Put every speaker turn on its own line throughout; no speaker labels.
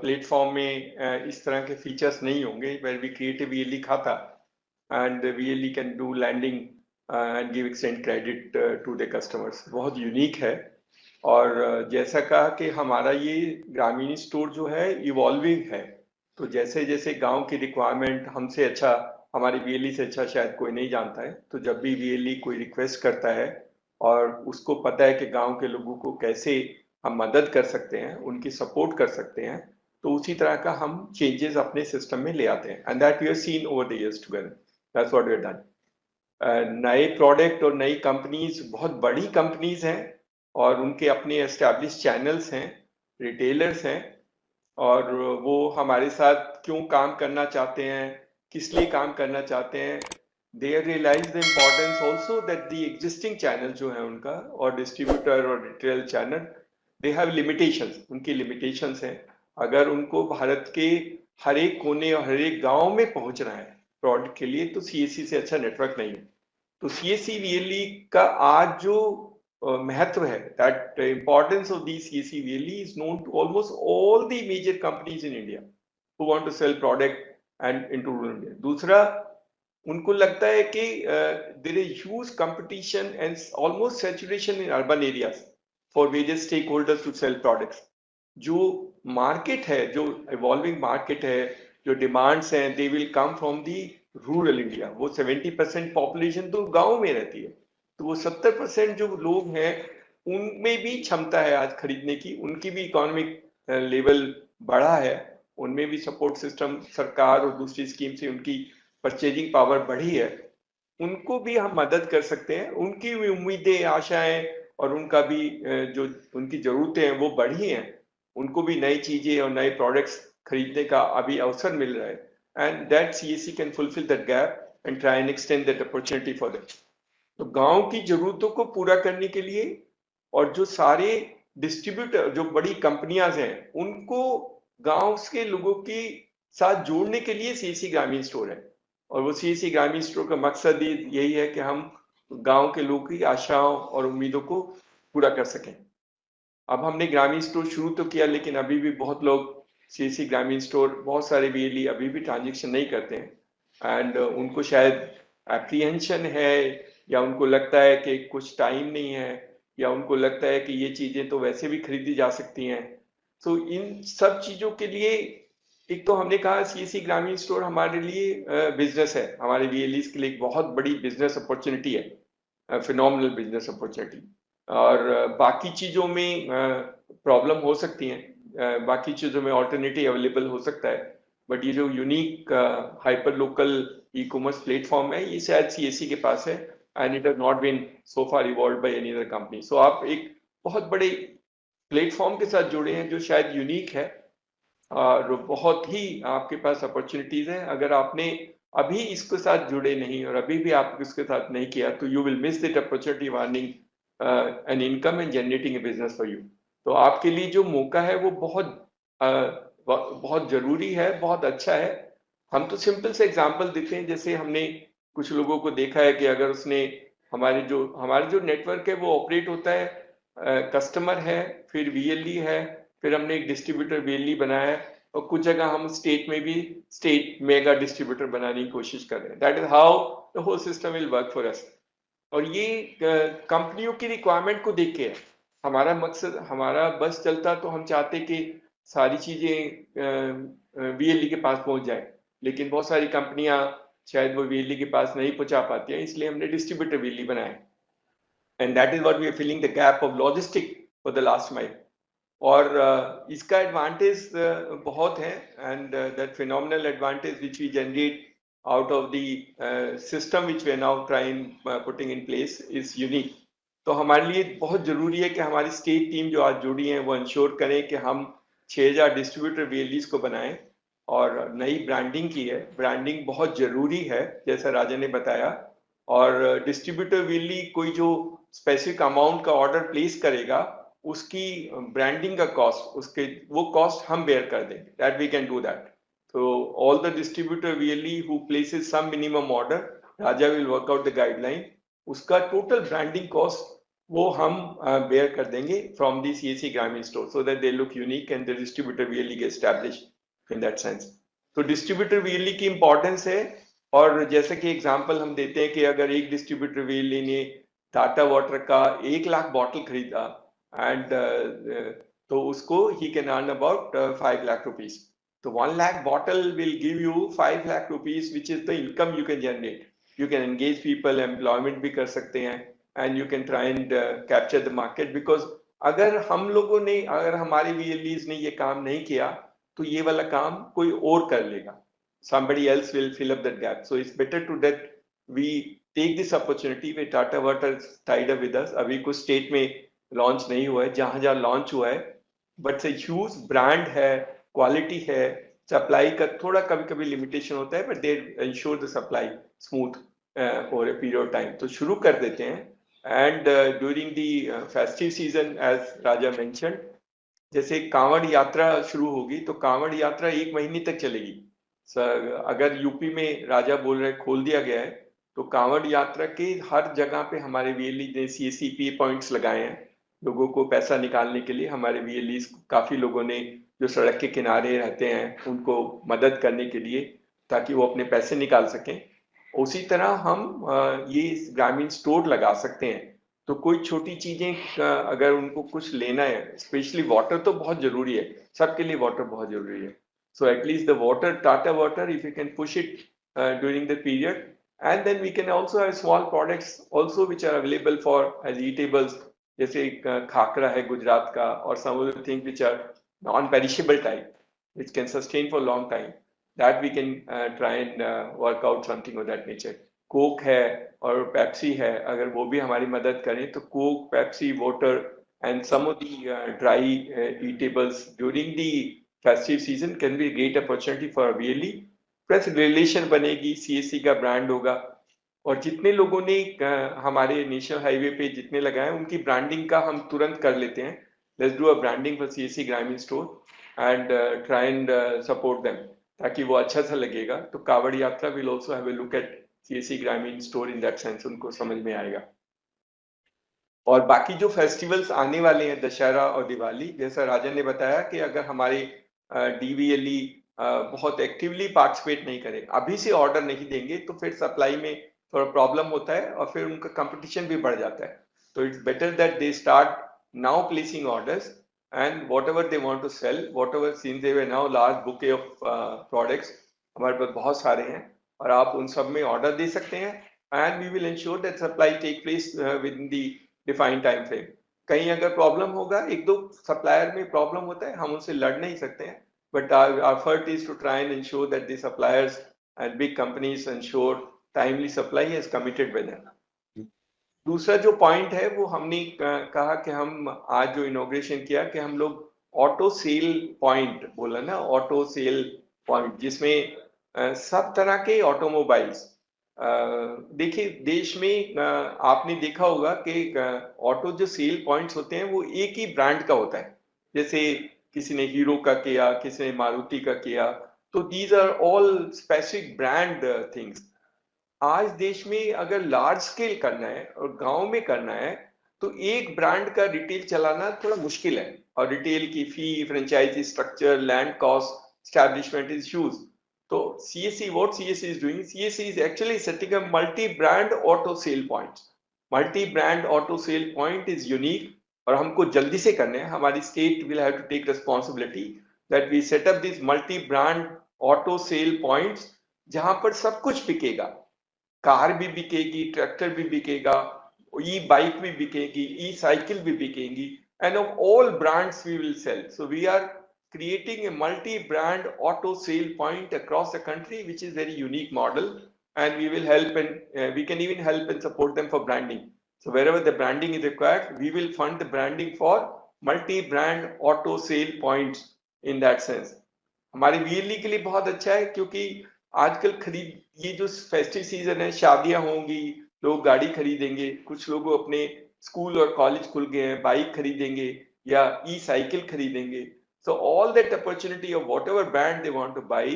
Platform में इस तरह के फीचर्स नहीं होंगे where we create a VLE खाता and the VLE can do lending and give extend credit to the customers। बहुत यूनिक है। और जैसा कहा कि हमारा ये ग्रामीण स्टोर जो है इवॉल्विंग है, तो जैसे जैसे गांव की रिक्वायरमेंट हमसे अच्छा, हमारी VLE से अच्छा शायद कोई नहीं जानता है, तो जब भी VLE कोई रिक्वेस्ट करता है और उसको पता है कि गांव के लोगों को कैसे हम मदद कर सकते हैं, उनकी सपोर्ट कर सकते हैं, तो उसी तरह का हम चेंजेस अपने सिस्टम में ले आते हैं। And that we have seen over the years together, that's what we have done. नए प्रोडक्ट और नई कंपनीज बहुत बड़ी कंपनीज हैं और उनके अपने एस्टैब्लिश चैनल्स हैं, रिटेलर्स हैं, और वो हमारे साथ क्यों काम करना चाहते हैं, किस लिए काम करना चाहते हैं, they realise the importance also that the existing channel जो है उनका और डिस्ट्रीब्यूटर और retail channel, they have limitations, उनकी लिमिटेशंस हैं। अगर उनको भारत के हर एक कोने और हर एक गांव में पहुंचना है प्रोडक्ट के लिए, तो सीएससी से अच्छा नेटवर्क नहीं है। तो सीएससी रियली का आज जो महत्व है, that importance of the CSC really is known to almost all the major companies in India who want to sell product and into rural India. दूसरा, उनको लगता है कि there is huge competition and almost saturation in urban areas for various stakeholders to sell products. जो market है, जो evolving market है, जो डिमांड्स हैं, they will come from the rural India. वो 70% पॉपुलेशन तो गांव में रहती है, तो वो 70% जो लोग हैं उनमें भी क्षमता है आज खरीदने की, उनकी भी इकोनॉमिक लेवल बढ़ा है, उनमें भी सपोर्ट सिस्टम सरकार और दूसरी स्कीम से उनकी परचेजिंग पावर बढ़ी है, उनको भी हम मदद कर सकते हैं। उनकी भी उम्मीदें, आशाएं और उनका भी जो उनकी जरूरतें हैं वो बढ़ी हैं, उनको भी नई चीजें और नए प्रोडक्ट्स खरीदने का अभी अवसर मिल रहा है। And that CSC can fulfil that gap and try and extend that opportunity for them. तो गांव की जरूरतों को पूरा करने के लिए और जो सारे डिस्ट्रीब्यूटर, जो बड़ी कंपनियां हैं, उनको गांव के लोगों के साथ जोड़ने के लिए सीएससी ग्रामीण स्टोर है। और वो सीएससी ग्रामीण स्टोर का मकसद यही है कि हम गांव के लोगों की आशाओं और उम्मीदों को पूरा कर सकें। अब हमने ग्रामीण स्टोर शुरू तो किया, लेकिन अभी भी बहुत लोग सीएससी ग्रामीण स्टोर, बहुत सारे VLE अभी भी ट्रांजेक्शन नहीं करते हैं। एंड उनको शायद एप्रीहेंशन है, या उनको लगता है कि कुछ टाइम नहीं है, या उनको लगता है कि ये चीजें तो वैसे भी खरीदी जा सकती हैं। तो इन सब चीजों के लिए, एक तो हमने कहा सीएससी ग्रामीण स्टोर हमारे लिए बिजनेस है, हमारे VLEs के लिए एक बहुत बड़ी बिजनेस अपॉर्चुनिटी है, फिनोमिनल बिजनेस अपॉर्चुनिटी। और बाकी चीजों में प्रॉब्लम हो सकती हैं, बाकी चीजों में ऑल्टरनेटिव अवेलेबल हो सकता है, बट ये जो unique hyper local e commerce platform है, ये शायद सीएससी के पास है, and it has not been so far evolved by any other company. So आप एक बहुत बड़े प्लेटफॉर्म के साथ जुड़े हैं जो शायद यूनिक है, और बहुत ही आपके पास अपॉर्चुनिटीज हैं। अगर आपने अभी इसके साथ जुड़े नहीं और अभी भी आप इसके साथ नहीं किया, तो you will miss that opportunity earning an income and generating A business for you. तो आपके लिए जो मौका है वो बहुत जरूरी है, बहुत अच्छा है। हम तो सिंपल से एग्जांपल देते हैं, जैसे हमने कुछ लोगों को देखा है कि अगर उसने हमारे जो नेटवर्क है वो ऑपरेट होता है, कस्टमर है, फिर VLE है, फिर हमने एक डिस्ट्रीब्यूटर VLE बनाया है, और कुछ जगह हम स्टेट में भी स्टेट मेगा डिस्ट्रीब्यूटर बनाने की कोशिश कर रहे हैं। That is how the whole system will work for us. और ये कंपनियों की रिक्वायरमेंट को देख के है। हमारा मकसद, हमारा बस चलता तो हम चाहते कि सारी चीजें VLE के पास पहुंच जाए, लेकिन बहुत सारी कंपनियां शायद वो VLE के पास नहीं पहुंचा पाती हैं, इसलिए हमने डिस्ट्रीब्यूटर VLE बनाए। And that is what we are filling the gap of logistic for the last mile. और इसका एडवांटेज बहुत है, and that phenomenal advantage which we generate out of the system which we are now trying putting in place is unique। तो हमारे लिए बहुत जरूरी है कि हमारी स्टेट टीम जो आज जुड़ी है वो इंश्योर करें कि हम 6000 डिस्ट्रीब्यूटर VLEs को बनाएं, और नई ब्रांडिंग की है। ब्रांडिंग बहुत जरूरी है, जैसा राजा ने बताया। और डिस्ट्रीब्यूटर VLE कोई जो स्पेसिफिक अमाउंट का ऑर्डर प्लेस करेगा, उसकी ब्रांडिंग का कॉस्ट, उसके वो कॉस्ट हम बेयर कर देंगे, that we can do that. So all the distributor VLE who places some minimum order, Raja will work out the guideline, उसका total branding cost वो हम बेयर कर देंगे from the CSC Grameen store so that they look unique and the distributor really get establish in that sense. तो distributor really की importance है। और जैसे कि एग्जांपल हम देते हैं कि अगर एक डिस्ट्रीब्यूटर रियली ने टाटा वाटर का 1 लाख बॉटल खरीदा एंड तो उसको he can earn about 5 lakh rupees. तो 1 lakh bottle will give you 5 lakh rupees which is the income you can generate. You can engage people, employment भी कर सकते हैं and you can try and capture the market. Because अगर हम लोगों ने, अगर हमारे वीएलईज ने ये काम नहीं किया तो ये वाला काम कोई और कर लेगा। somebody else will fill up that gap. So it's better to that we take this opportunity where Tata Water is tied up with us. अभी कुछ स्टेट में लॉन्च नहीं हुआ है, जहां जहां लॉन्च हुआ है बट से ह्यूज ब्रांड है, क्वालिटी है, सप्लाई का थोड़ा कभी कभी लिमिटेशन होता है but they ensure the supply smooth over a period of time. तो शुरू कर देते हैं and during the festive season as Raja mention, जैसे कांवड़ यात्रा शुरू होगी तो कांवड़ यात्रा 1 महीने तक चलेगी। सर अगर यूपी में राजा बोल रहे खोल दिया गया है तो कांवड़ यात्रा के हर जगह पे हमारे वीएलई ने सीएससीपी पॉइंट्स लगाए हैं लोगों को पैसा निकालने के लिए। हमारे वीएलई काफी लोगों ने जो सड़क के किनारे रहते हैं उनको मदद करने के लिए ताकि वो अपने पैसे निकाल सकें। उसी तरह हम ये ग्रामीण स्टोर लगा सकते हैं। तो कोई छोटी चीजें अगर उनको कुछ लेना है, स्पेशली वाटर तो बहुत जरूरी है, सबके लिए वाटर बहुत जरूरी है। So at least the water, Tata water, if you can push it during the period and then we can also have small products also which are available for as eatables, जैसे खाकरा है गुजरात का और some of the things which are non perishable type which can sustain for a long time, that we can try and work out something of that nature. Coke है और Pepsi है, अगर वो भी हमारी मदद करें तो Coke, Pepsi, water and some of the dry eatables during the festive season can be great opportunity for VLE. Plus relation बनेगी, सीएससी का ब्रांड होगा और जितने लोगों ने हमारे नेशनल हाईवे पे जितने लगाए उनकी ब्रांडिंग का हम तुरंत कर लेते हैं। Let's do a branding for CSC Grameen store and try and support them ताकि वो अच्छा सा लगेगा। तो कावड़ Yatra will also have a look at CSC Grameen store in that sense, उनको समझ में आएगा। और बाकी जो फेस्टिवल्स आने वाले हैं, दशहरा और दिवाली, जैसा राजन ने बताया कि अगर हमारे डीवीएलई बहुत एक्टिवली पार्टिसिपेट नहीं करे, अभी से ऑर्डर नहीं देंगे तो फिर सप्लाई में थोड़ा प्रॉब्लम होता है और फिर उनका कंपटीशन भी बढ़ जाता है। तो it's better that they start now placing orders and whatever they want to sell, whatever seen they now large bouquet of products हमारे पास बहुत सारे हैं और आप उन सब में ऑर्डर दे सकते हैं and we will ensure that supply take place within the defined time frame. कहीं अगर प्रॉब्लम होगा, एक दो सप्लायर में प्रॉब्लम होता है, हम उनसे लड़ नहीं सकते हैं, but our effort is to try and ensure that the suppliers and big companies ensure timely supply as committed by them. दूसरा जो पॉइंट है वो हमने कहा कि हम आज जो इनोग्रेशन किया कि हम लोग ऑटो सेल पॉइंट बोला ना, ऑटो सेल पॉइंट जिसमें सब तरह के ऑटोमोबाइल्स, देखिए देश में आपने देखा होगा कि ऑटो जो सेल पॉइंट्स होते हैं वो एक ही ब्रांड का होता है। जैसे किसी ने हीरो का किया, किसी ने मारुति का किया, तो these are all specific brand things. आज देश में अगर लार्ज स्केल करना है और गांव में करना है तो एक ब्रांड का रिटेल चलाना थोड़ा मुश्किल है और रिटेल की fee, franchise structure, land cost, establishment is huge. तो CSC, what CSC is doing, CSC is actually setting up multi-brand auto sale points. Multi-brand auto sale point is unique और हमको जल्दी से करने हैं। हमारी state will have to take responsibility that we set up these multi-brand auto sale points जहां पर सब कुछ बिकेगा, कार भी बिकेगी, ट्रैक्टर भी बिकेगा, ई बाइक भी बिकेगी, ई साइकिल भी बिकेगी, and of all brands we will sell. So we are creating a multi-brand auto sale point across the country, which is very unique model, and we will help and we can even help and support them for branding. So wherever the branding is required, we will fund the branding for multi-brand auto sale points in that sense. हमारे VLE के लिए बहुत अच्छा है क्योंकि आजकल खरीद, ये जो फेस्टिव सीजन है, शादियां होंगी, लोग गाड़ी खरीदेंगे, कुछ लोग अपने स्कूल और कॉलेज खुल गए हैं, बाइक खरीदेंगे या ई साइकिल खरीदेंगे। So all that opportunity of whatever brand they want to buy,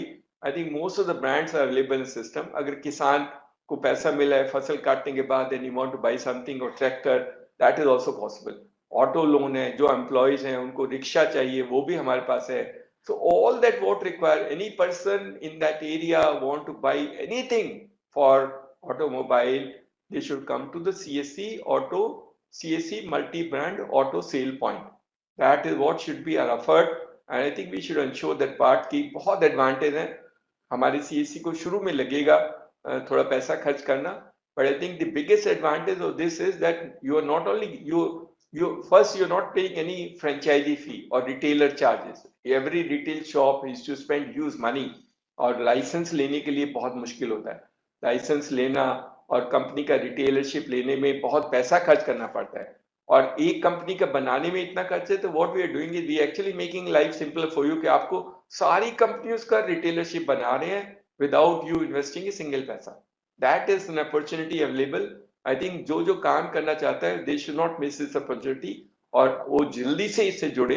I think most of the brands are available in the system. अगर किसान को पैसा मिला है फसल काटने के बाद and you want to buy something or tractor that is also possible. Auto loan है, जो एम्प्लॉयज हैं उनको रिक्शा चाहिए वो भी हमारे पास है। So all that what require any person in that area want to buy anything for automobile, they should come to the CSC Auto, CSC multi-brand auto sale point. That is what should be our effort, and I think we should ensure that part की बहुत advantage है। हमारे CSC को शुरू में लगेगा थोड़ा पैसा खर्च करना, but I think the biggest advantage of this is that you are not only you're not paying any franchisee fee or retailer charges. Every retail shop is to spend huge money, और licence लेने के लिए बहुत मुश्किल होता है। Licence लेना और कंपनी का रिटेलरशिप लेने में बहुत पैसा खर्च करना पड़ता है, और एक कंपनी का बनाने में इतना खर्च है। तो what we are doing is we actually making life simple for you, कि आपको सारी कंपनियों का रिटेलरशिप बना रहे हैं without you investing a single पैसा। That is an opportunity available. I think जो जो काम करना चाहता है they should not miss this opportunity, और वो जल्दी से इससे जुड़े।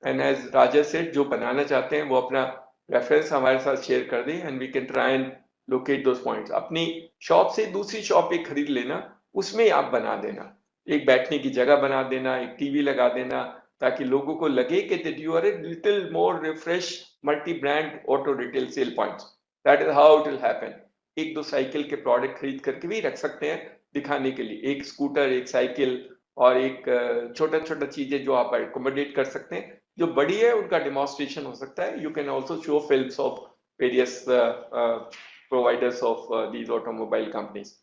एंड एज राजा सेड, जो बनाना चाहते हैं वो अपना रेफरेंस हमारे साथ शेयर कर दें, and we can try and locate those points. अपनी शॉप से दूसरी शॉप एक खरीद लेना, उसमें आप बना देना, एक बैठने की जगह बना देना, एक टीवी लगा देना, ताकि लोगों को लगे कि that you are a little more refresh multi brand auto retail sale points. That is how it will happen. एक दो साइकिल के प्रोडक्ट खरीद करके भी रख सकते हैं दिखाने के लिए, एक स्कूटर, एक साइकिल, और एक छोटा छोटा चीजें जो आप एकोमोडेट कर सकते हैं। जो बड़ी है उनका डेमोन्स्ट्रेशन हो सकता है। You can also show films of various providers of these automobile companies.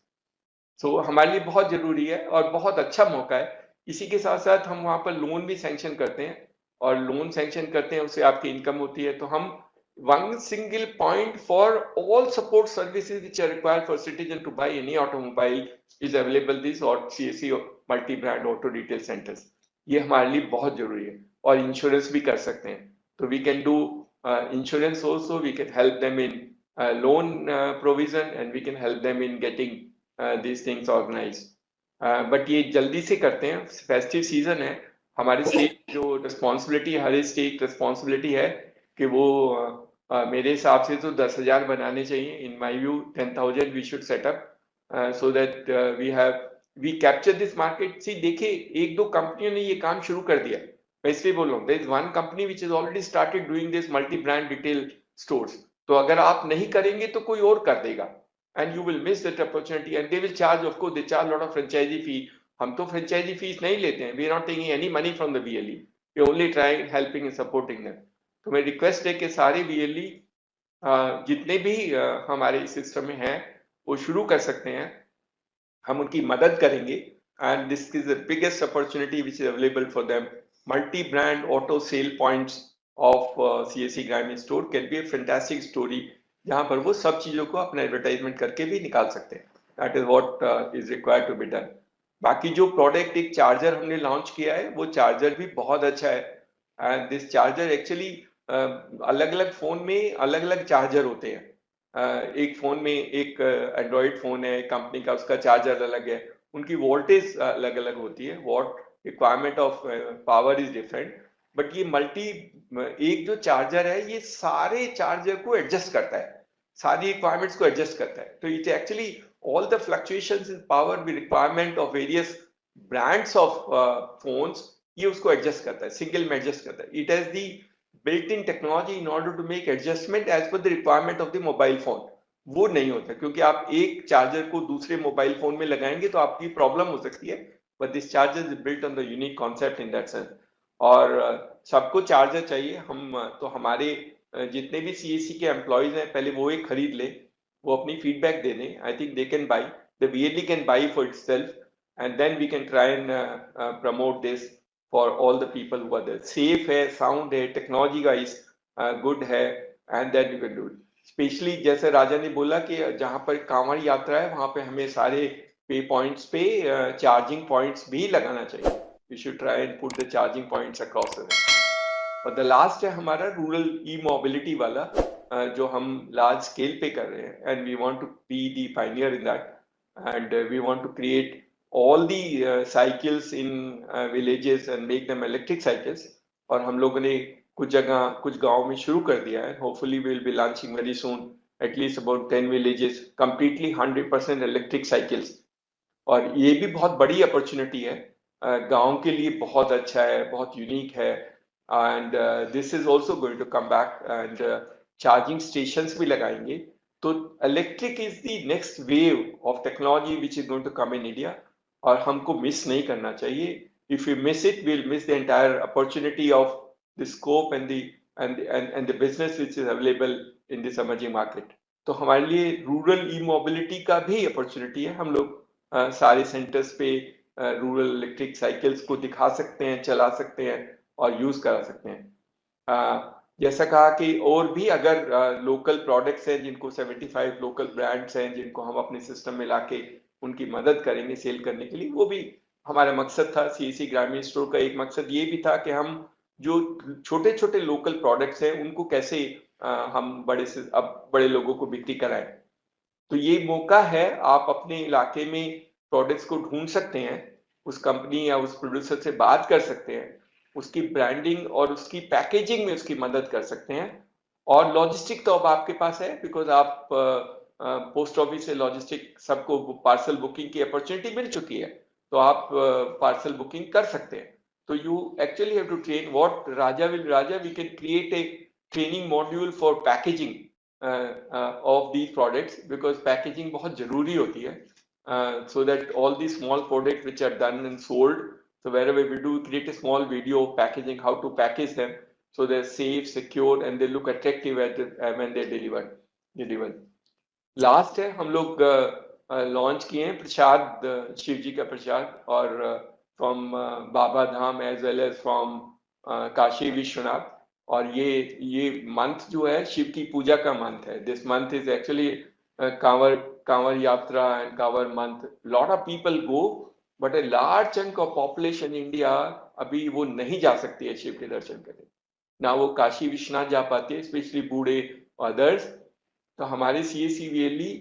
So हमारे लिए बहुत जरूरी है और बहुत अच्छा मौका है। इसी के साथ साथ हम वहाँ पर लोन भी सैंक्शन करते हैं, और लोन सैंक्शन करते हैं उससे आपकी इनकम होती है। तो हम one single point for all support services which are required for citizen to buy any automobile is available this or CSC multi-brand auto retail centers। ये हमारे लिए बहुत जरूरी है। और इंश्योरेंस भी कर सकते हैं, तो we can do insurance also, we can help them in loan provision, and we can help them in getting these things organized। But ये जल्दी से करते हैं, फेस्टिव सीजन है। हमारे स्टेट जो रिस्पॉन्सिबिलिटी, हर स्टेट रिस्पॉन्सिबिलिटी है कि वो मेरे हिसाब से तो 10,000 बनाने चाहिए। In my view 10,000 we should set up so that we capture this market. See देखिए, एक दो कंपनियों ने ये काम शुरू कर दिया, मैं इसलिए बोल रहा हूँ। There is one company which is already started doing this multi brand retail stores. तो अगर आप नहीं करेंगे तो कोई और कर देगा, and you will miss that opportunity, and they will charge, of course they charge a lot of franchisee fee। हम तो franchisee fees नहीं लेते हैं, we are not taking any money from the VLE, we only try helping and supporting them। तो मेरी request है कि सारे VLE जितने भी हमारे सिस्टम में हैं वो शुरू कर सकते हैं, हम उनकी मदद करेंगे। And this is the biggest opportunity which is available for them. Multi brand auto sale points of CSC Grameen store can be a fantastic story, जहां पर वो सब चीजों को अपना एडवर्टाइजमेंट करके भी निकाल सकते हैं। That is what is required to be done. बाकी जो प्रोडक्ट, एक चार्जर हमने लॉन्च किया है, वो चार्जर भी बहुत अच्छा है। एंड दिस चार्जर एक्चुअली अलग अलग फोन में अलग अलग चार्जर होते हैं। एक फोन में, एक एंड्रॉइड फोन है कंपनी का, उसका चार्जर अलग है, उनकी वोल्टेज अलग अलग होती है, what requirement of power is different. But ये एक जो चार्जर है ये सारे चार्जर को एडजस्ट करता है, सारी रिक्वायरमेंट्स को एडजस्ट करता है। तो it actually all the fluctuations in power with requirement of various brands of phones, ये उसको एडजस्ट करता है, सिंगल में एडजस्ट करता है। It has the built-in technology in order to make adjustment as per the requirement of the mobile phone। वो नहीं होता, क्योंकि आप एक चार्जर को दूसरे मोबाइल फोन में लगाएंगे तो आपकी प्रॉब्लम हो सकती है। But this charger is built on the unique concept in that sense. और सबको चार्जर चाहिए। हम तो हमारे जितने भी CSC के एम्प्लॉयज हैं, पहले वो एक खरीद ले, वो अपनी फीडबैक दे दें। I think they can buy, the VLE can buy for itself, and then we can try and promote this for all the people who are there। safe है, sound है, technology guys good है, and then you can do it। Specially जैसे राजा ने बोला कि जहाँ पर कांवड़ यात्रा है वहाँ पे हमें सारे पे पॉइंट्स पे चार्जिंग पॉइंट्स भी लगाना चाहिए। We should try and put the charging points across the. और द लास्ट है हमारा रूरल ई मोबिलिटी वाला, जो हम लार्ज स्केल पे कर रहे हैं, and we want to be the pioneer in that, and we want to create all the cycles in villages and make them electric cycles। और हम लोगों ने कुछ जगह, कुछ गांव में शुरू कर दिया है। hopefully we will be launching very soon at least about 10 villages completely 100% electric cycles। और ये भी बहुत बड़ी अपॉर्चुनिटी है। गांव के लिए बहुत अच्छा है, बहुत यूनिक है। And this is also going to come back, and charging stations भी लगाएंगे। तो electric is the next wave of technology which is going to come in India, और हमको मिस नहीं करना चाहिए। If you miss it, we'll miss the entire opportunity of the scope and the business which is available in this emerging market। तो हमारे लिए rural ई mobility का भी अपॉर्चुनिटी है। हम लोग सारे सेंटर्स पे रूरल इलेक्ट्रिक साइकिल्स को दिखा सकते हैं, चला सकते हैं और यूज करा सकते हैं। जैसा कहा कि और भी अगर लोकल प्रोडक्ट्स हैं, जिनको 75 लोकल ब्रांड्स हैं जिनको हम अपने सिस्टम में लाके उनकी मदद करेंगे सेल करने के लिए, वो भी हमारा मकसद था। सीएससी ग्रामीण स्टोर का एक मकसद ये भी था कि हम जो छोटे छोटे लोकल प्रोडक्ट्स हैं उनको कैसे हम बड़े लोगों को बिक्री कराएं। तो ये मौका है, आप अपने इलाके में प्रोडक्ट्स को ढूंढ सकते हैं, उस कंपनी या उस प्रोड्यूसर से बात कर सकते हैं, उसकी ब्रांडिंग और उसकी पैकेजिंग में उसकी मदद कर सकते हैं। और लॉजिस्टिक तो अब आपके पास है, बिकॉज आप पोस्ट ऑफिस से लॉजिस्टिक सबको पार्सल बुकिंग की अपॉर्चुनिटी मिल चुकी है, तो आप पार्सल बुकिंग कर सकते हैं। तो you actually have to train what Raja we can create a training module for packaging of these products, because packaging बहुत जरूरी होती है, so that all these small products which are done and sold, so wherever we do create a small video of packaging, how to package them so they're safe, secure and they look attractive when they're delivered। Last है, हम लोग launch किए हैं प्रसाद, शिव जी का प्रसाद, और from Baba Dham as well as from Kashi Vishwanath. और ये मंथ जो है शिव की पूजा का मंथ है। This month is actually Kanwar Kanwar Yatra and Kanwar month. Lot of people go, but a large chunk of population India अभी वो नहीं जा सकती है शिव के दर्शन करने, ना वो काशी विश्वनाथ जा पाती है, स्पेशली बूढ़े अदर्स। तो हमारे सीएससी वीएलई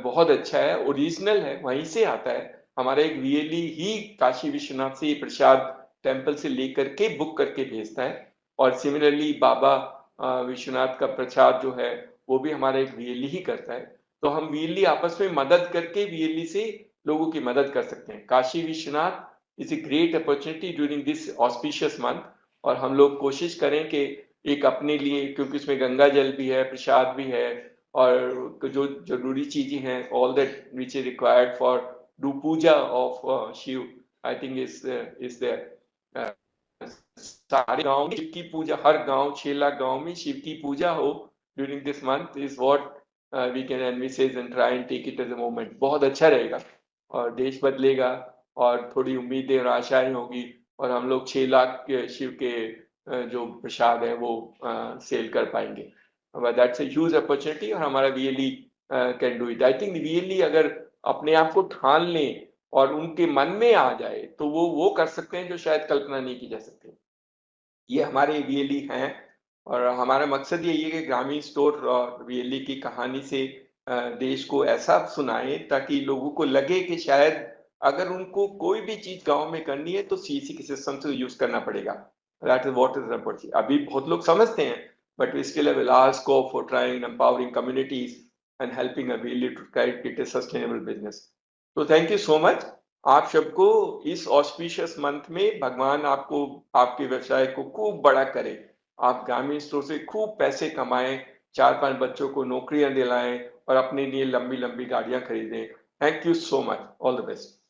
बहुत अच्छा है, ओरिजिनल है, वहीं से आता है। हमारा एक वीएलई ही काशी विश्वनाथ से ये प्रसाद टेम्पल से लेकर के बुक करके भेजता है। और सिमिलरली बाबा विश्वनाथ का प्रसाद जो है वो भी हमारा एक वीएलई ही करता है। तो हम वीएलई आपस में मदद करके वीएलई से लोगों की मदद कर सकते हैं। Kashi Vishwanath is a great opportunity during this auspicious month, और हम लोग कोशिश करें कि एक अपने लिए, क्योंकि उसमें गंगा जल भी है, प्रसाद भी है, और जो जरूरी चीजें हैं, all that which is required for do puja of Shiva, I think is there. सारे गांव में शिव की पूजा, हर गांव 6 लाख गांव में शिव की पूजा हो during this month is what we can envisage and try and take it as a moment. बहुत अच्छा रहेगा और देश बदलेगा और थोड़ी उम्मीदें और आशाएं होगी, और हम लोग 6 लाख शिव के जो प्रसाद है वो सेल कर पाएंगे। दैट्स अ ह्यूज अपॉर्चुनिटी, और हमारा VLE can do it. I think VLE अगर अपने आप को ठान लें और उनके मन में आ जाए तो वो कर सकते हैं जो शायद कल्पना नहीं की जा सकती। ये हमारे वीएलई हैं, और हमारा मकसद यही है कि ग्रामीण स्टोर और वीएलई की कहानी से देश को ऐसा सुनाए ताकि लोगों को लगे कि शायद अगर उनको कोई भी चीज गांव में करनी है तो सीसी के सिस्टम से यूज करना पड़ेगा। That is what is important. अभी बहुत लोग समझते हैं, but we still have a large scope for trying and empowering communities and helping a really to create a sustainable business। तो थैंक यू सो मच। आप सबको इस ऑस्पिशियस मंथ में भगवान आपको आपके व्यवसाय को खूब बड़ा करे, आप ग्रामीण स्टोर से खूब पैसे कमाएं, 4-5 बच्चों को नौकरियां दिलाएं और अपने लिए लंबी लंबी गाड़ियां खरीदें। Thank you so much, all the best.